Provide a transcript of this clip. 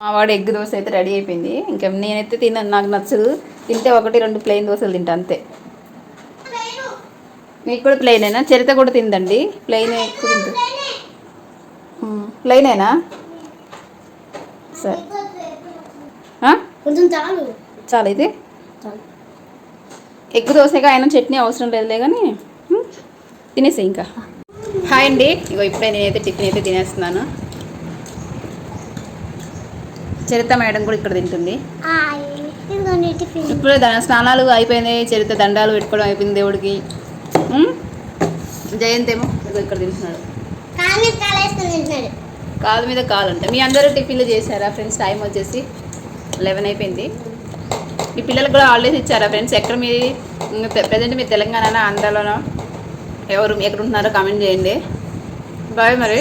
మా వాడు ఎగ్ దోశ అయితే రెడీ అయిపోయింది. ఇంకా నేనైతే తిన్నాను, నాకు నచ్చదు. తింటే 1-2 ప్లెయిన్ దోశలు తింటా అంతే. మీకు కూడా ప్లెయినేనా? చరిత కూడా తిందండి ప్లెయిన్ ఎక్కువ తింటుంది. ప్లెయినేనా? సరే చాలా ఇది ఎగ్ దోశగా అయినా చట్నీ అవసరం లేదులే కానీ తినేసి ఇంకా. హాయ్ అండి, ఇగో ఇప్పుడే నేనైతే టిఫిన్ అయితే తినేస్తున్నాను. చరిత మేడం కూడా ఇక్కడ తింటుంది. ఇప్పుడే స్నానాలు అయిపోయినాయి, చరిత దండాలు పెట్టుకోవడం అయిపోయింది దేవుడికి. జయంత్ ఏమో ఇక్కడ తింటున్నాడు, కాలు మీద కాలు అంటే. మీ అందరూ టిఫిన్లు చేశారా ఫ్రెండ్స్? టైం వచ్చేసి 11 అయిపోయింది. మీ పిల్లలకు కూడా హాలిడేస్ ఇచ్చారా ఫ్రెండ్స్? ఎక్కడ మీ ప్రజెంట్ మీ తెలంగాణ ఆంధ్రాలోనో ఎవరు ఎక్కడ ఉంటున్నారో కామెంట్ చేయండి. బాయ్ మరి.